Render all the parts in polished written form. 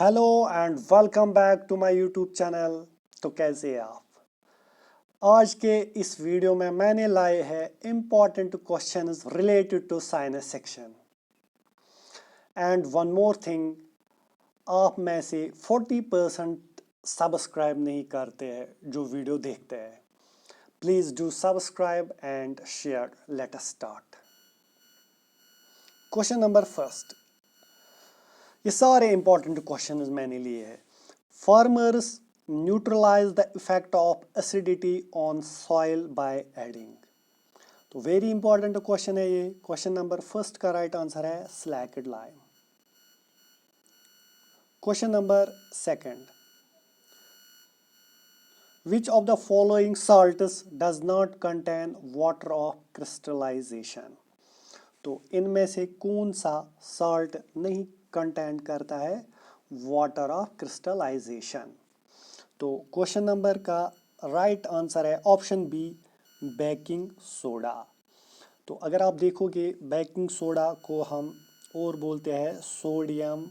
Hello and welcome back to my YouTube channel. तो कैसे हैं आप? आज के इस वीडियो में मैंने लाए हैं important questions related to science section. And one more thing, आप में से 40% सब्सक्राइब नहीं करते हैं जो वीडियो देखते हैं। Please do subscribe and share. Let us start. Question number first, ये सारे इंपॉर्टेंट क्वेश्चंस मैंने लिए हैं। Farmers neutralise the effect of acidity on soil by adding. तो वेरी इंपॉर्टेंट क्वेश्चन है ये। क्वेश्चन नंबर फर्स्ट का राइट आंसर है slaked lime. Question number second, which of the following salts does not contain water of crystallisation. तो इनमें से कौन सा सॉल्ट नहीं कंटेन करता है वाटर ऑफ क्रिस्टलाइजेशन? तो क्वेश्चन नंबर का राइट आंसर है ऑप्शन बी, बेकिंग सोडा। तो अगर आप देखोगे बेकिंग सोडा को हम और बोलते हैं सोडियम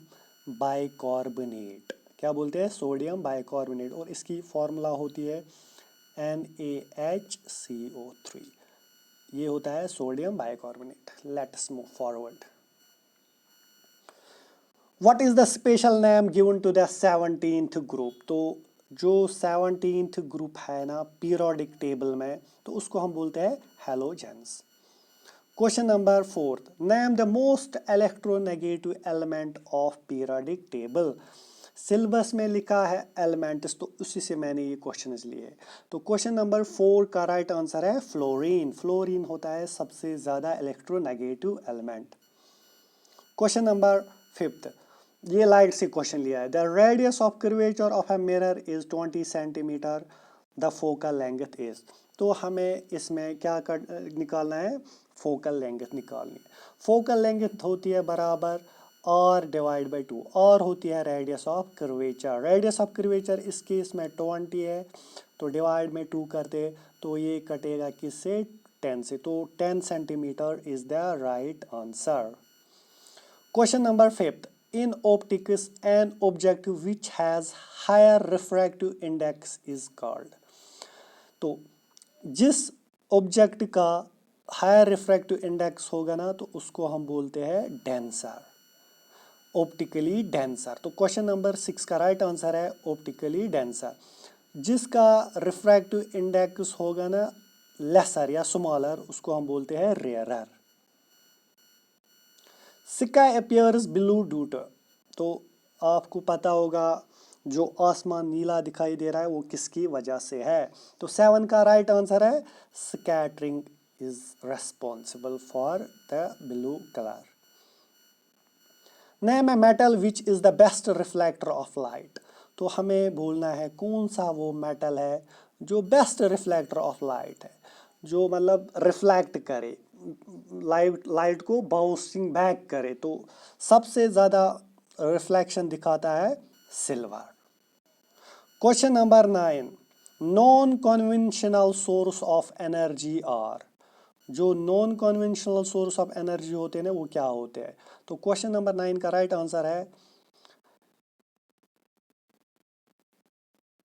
बाइकार्बोनेट। क्या बोलते हैं? Sodium bicarbonate. और इसकी फॉर्मूला होती है NaHCO3। ये होता है sodium bicarbonate. Let's move forward. What is the special name given to the 17th group? तो जो 17th ग्रुप है ना पीरियोडिक टेबल में, तो उसको हम बोलते हैं halogens. Question number fourth, name the most electronegative element of periodic table. Syllabus में लिखा है एलिमेंट्स, तो उसी से मैंने ये क्वेश्चंस लिए। तो क्वेश्चन नंबर 4 का राइट आंसर है फ्लोरीन। फ्लोरीन होता है सबसे ज्यादा electronegative element. Question number fifth, ये लाइट से क्वेश्चन लिया है। The radius of curvature of a mirror is 20 centimetre, the focal length is. तो हमें इसमें क्या निकालना है? फोकल लेंथ निकालनी है। फोकल लेंथ होती है बराबर r डिवाइड बाई 2। r होती है radius of curvature. Radius of curvature इस केस में 20 है, तो डिवाइड में 2 करते तो ये कटेगा किससे? 10 से। तो 10 centimetre is the right answer. Question number fifth. In optics, an object which has higher refractive index is called. तो जिस ऑब्जेक्ट का हायर रिफ्रैक्टिव इंडेक्स होगा ना, तो उसको हम बोलते हैं डेंसर, ऑप्टिकली डेंसर। तो क्वेश्चन नंबर 6 का राइट आंसर है ऑप्टिकली डेंसर। जिसका रिफ्रैक्टिव इंडेक्स होगा ना लेसर या स्मॉलर, उसको हम बोलते हैं rarer. Sky appears blue duet. तो आपको पता होगा जो आसमान नीला दिखाई दे रहा है वो किसकी वजह से है? तो 7 का राइट आंसर है scattering is responsible for the blue colour. Name a metal which is the best reflector of light. तो हमें बोलना है कौन सा वो मेटल है जो बेस्ट रिफ्लेक्टर ऑफ लाइट है, जो मतलब रिफ्लेक्ट करे, लाइट को बाउंसिंग बैक करे। तो सबसे ज्यादा रिफ्लेक्शन दिखाता है silver. Question number 9, non conventional source of energy are. जो non conventional source of energy होते हैं ना, वो क्या होते हैं? तो क्वेश्चन नंबर 9 का राइट आंसर है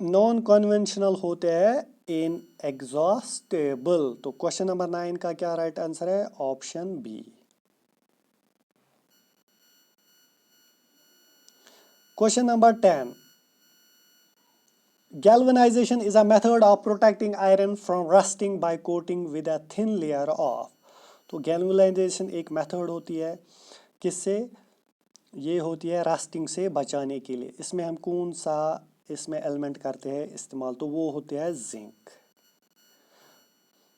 नॉन कन्वेंशनल होते हैं इन एग्जॉस्टेबल। तो क्वेश्चन नंबर 9 का क्या राइट आंसर है? Option B. Question number 10, galvanization is a method of protecting iron from rusting by coating with a thin layer of। तो galvanization एक method होती है किससे? ये होती है रस्टिंग से बचाने के लिए। इसमें हम कौन सा इसमें एलिमेंट करते हैं इस्तेमाल? तो वो होते हैं zinc.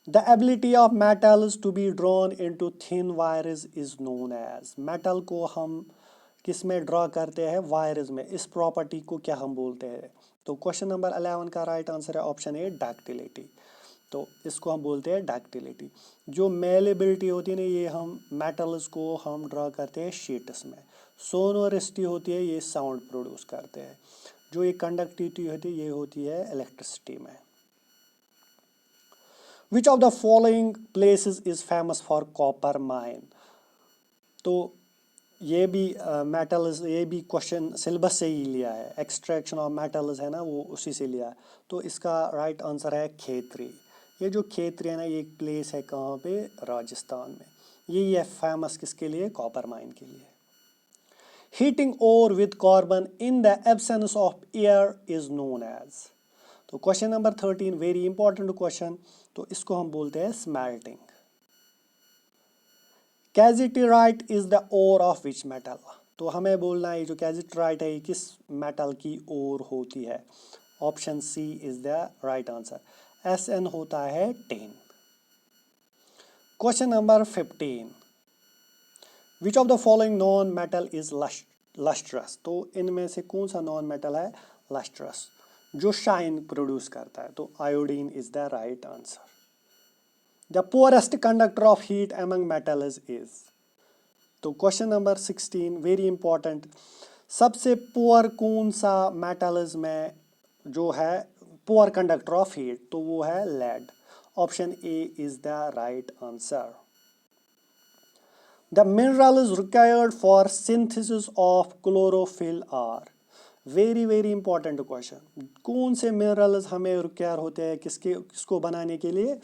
The ability of metals to be drawn into thin wires is known as. Metal को हम किस में ड्रॉ करते हैं? वायर्स में। इस प्रॉपर्टी को क्या हम बोलते हैं? तो क्वेश्चन नंबर 11 का राइट आंसर है ऑप्शन ए, डक्टिलिटी। तो इसको हम बोलते हैं डक्टिलिटी। जो मेलेबिलिटी होती है ना, ये हम मेटल्स को हम ड्रॉ करते हैं शीट्स में। सोनोरिसिटी होती है, ये साउंड प्रोड्यूस करते हैं। जो ये कंडक्टिविटी होती है, ये होती है इलेक्ट्रिसिटी में। विच of the following places is famous for copper mine. तो ये भी मेटल्स, ये भी क्वेश्चन सिलेबस से ही लिया है, एक्सट्रैक्शन ऑफ मेटल्स है ना, वो उसी से लिया है। तो इसका राइट आंसर है खेतरी। ये जो खेतरी है ना, ये एक प्लेस है कहाँ पे, राजस्थान में। यही है फेमस किसके लिए, कॉपर माइन के लिए। Heating ore with carbon in the absence of air is known as. तो question number 13 very important question. तो इसको हम बोलते हैं smelting. Cassiterite is the ore of which metal. तो हमें बोलना है ये जो कैजिटिराइट है ये किस मेटल की ओर होती है। Option C is the right answer. Sn होता है ten. Question number 15 which of the following non metal is lustrous. तो इनमें से कौन सा नॉन मेटल है लस्ट्रस, जो शाइन प्रोड्यूस करता है। तो iodine is the right answer. The poorest conductor of heat among metals is. तो क्वेश्चन नंबर 16 वेरी इंपॉर्टेंट। सबसे पुअर कौन सा मेटल्स में जो है पुअर कंडक्टर ऑफ हीट, तो वो है lead. Option A is the right answer. The minerals required for synthesis of chlorophyll are. Very very important question. कौन से मिनरल्स हमें रिक्वायर होते हैं किसको बनाने के लिए,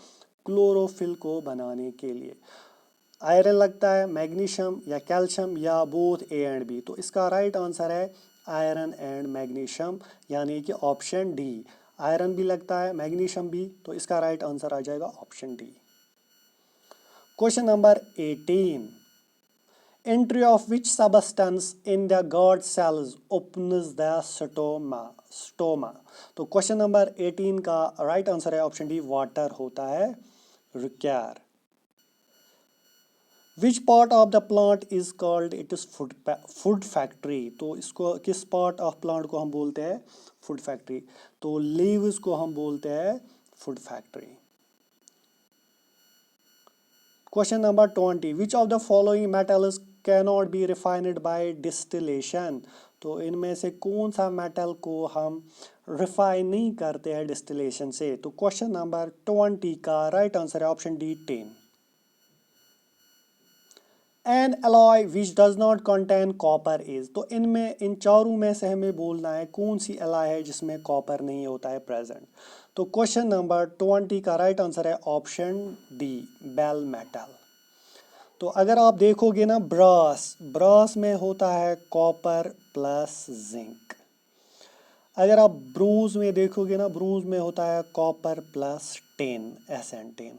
क्लोरोफिल को बनाने के लिए। आयरन लगता है, मैग्नीशियम या कैल्शियम या बोथ ए एंड बी। तो इसका राइट आंसर है आयरन एंड मैग्नीशियम, यानी कि ऑप्शन डी। आयरन भी लगता है, मैग्नीशियम भी, तो इसका राइट आंसर आ जाएगा option D. Question number 18 entry of which substance in the guard cells opens the stoma. तो क्वेश्चन नंबर 18 का राइट आंसर है ऑप्शन डी, वाटर होता है require. Which part of the plant is called it is food factory. तो इसको किस part of plant को हम बोलते हैं फूड फैक्ट्री। तो लीव्स को हम बोलते हैं food factory. Question number 20 which of the following metals cannot be refined by distillation. तो इनमें से कौन सा मेटल को हम रिफाइन नहीं करते हैं डिस्टिलेशन से। तो क्वेश्चन नंबर 20 का राइट आंसर है option D, tin. An alloy which does not contain copper is. तो इनमें इन चारों में से हमें बोलना है कौन सी alloy है जिसमें कॉपर नहीं होता है प्रेजेंट। तो क्वेश्चन नंबर 20 का राइट आंसर है ऑप्शन डी, बेल मेटल। तो अगर आप देखोगे ना ब्रास, ब्रास में होता है कॉपर प्लस जिंक। अगर आप ब्रोंज में देखोगे ना, ब्रोंज में होता है कॉपर प्लस टेन, Sn10।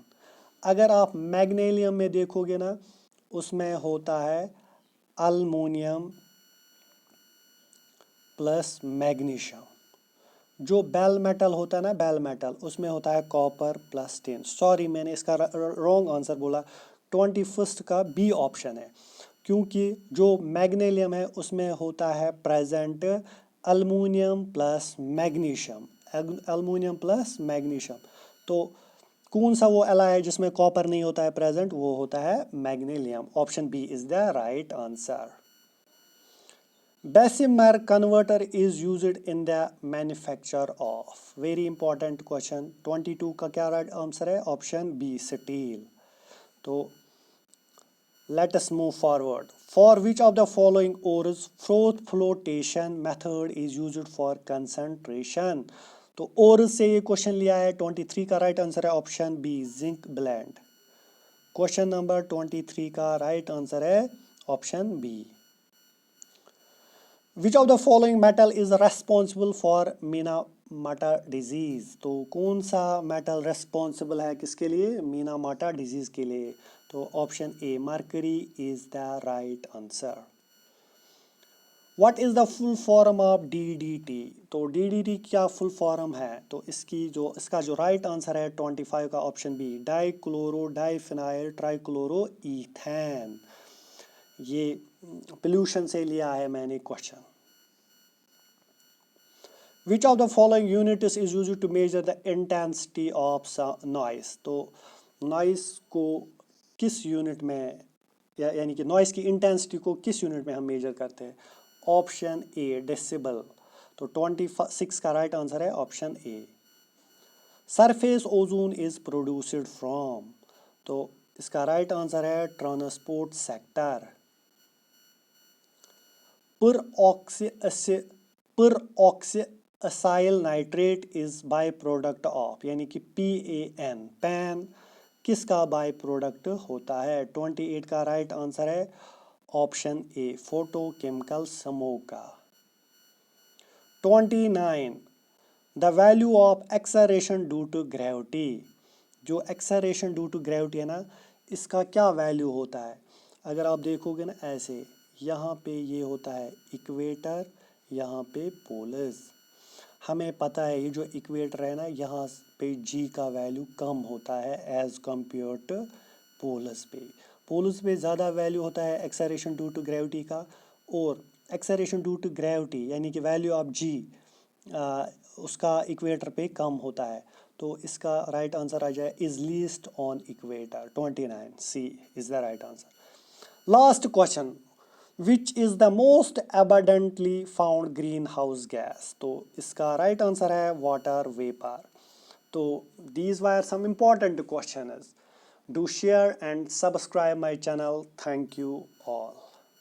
अगर आप मैग्नीशियम में देखोगे ना, उसमें होता है अल्मोनियम प्लस मैग्नीशियम। जो बेल मेटल होता है ना, बेल मेटल, उसमें होता है कॉपर प्लस टेन। सॉरी मैंने इसका रॉन्ग आंसर बोला। 21 का बी ऑप्शन है, क्योंकि जो मैग्नीशियम है उसमें होता है present aluminium plus magnesium, aluminium plus magnesium. तो कौन सा वो एला है जिसमें कॉपर नहीं होता है प्रेजेंट, वो होता है magnesium. Option B is the right answer. Bessemer converter is used in the manufacture of। Very important question. 22 का क्या राइट आंसर है, ऑप्शन बी, स्टील। तो let us move forward. For which of the following ores froth flotation method is used for concentration। तो ores से ये question लिया है। 23 का राइट आंसर है option B, zinc blende. Question number 23 का राइट आंसर है option B. Which of the following metal is responsible for Minamata disease. तो कौन सा मेटल रेस्पॉन्सिबल है किसके लिए, मीना-माटा डिजीज के लिए। तो option A, mercury is the right answer. What is the full form of DDT। तो DDT क्या फुल फॉर्म है। तो इसका जो राइट आंसर है 25 का option B, dichloro diphenyl trichloro ethane. ये पोल्यूशन से लिया है मैंने question. Which of the following units is used to measure the intensity of noise. तो नॉइस को किस यूनिट में, यानी कि नॉइस की इंटेंसिटी को किस यूनिट में हम मेजर करते हैं। Option A, decibel. तो 26 का राइट आंसर है option A. Surface ozone is produced from. तो इसका राइट आंसर है transport sector. Peroxyacyl nitrate is by product of, यानी कि PAN, पैन किसका बाय प्रोडक्ट होता है? 28 का राइट आंसर है ऑप्शन ए, फोटोकेमिकल स्मोक का। 29, the value of acceleration due to gravity. जो एक्सेलरेशन ड्यू टू ग्रेविटी है ना, इसका क्या वैल्यू होता है? अगर आप देखोगे ना ऐसे, यहाँ पे ये होता है इक्वेटर, यहाँ पे पोलस। हमें पता है ये जो इक्वेटर है ना, यहाँ पे जी का वैल्यू कम होता है एज कम्पेयर टू पोलस पे। पोलस पे ज़्यादा वैल्यू होता है एक्सेलरेशन ड्यू टू ग्रेविटी का, और एक्सेलरेशन ड्यू टू ग्रेविटी यानी कि वैल्यू ऑफ जी उसका इक्वेटर पे कम होता है। तो इसका राइट आंसर आ जाए is least on equator. 29 C is the right answer. Last question, which is the most abundantly found greenhouse gas? तो इसका राइट आंसर है वाटर वेपर। तो these were some important questions. Do share and subscribe my channel. Thank you all.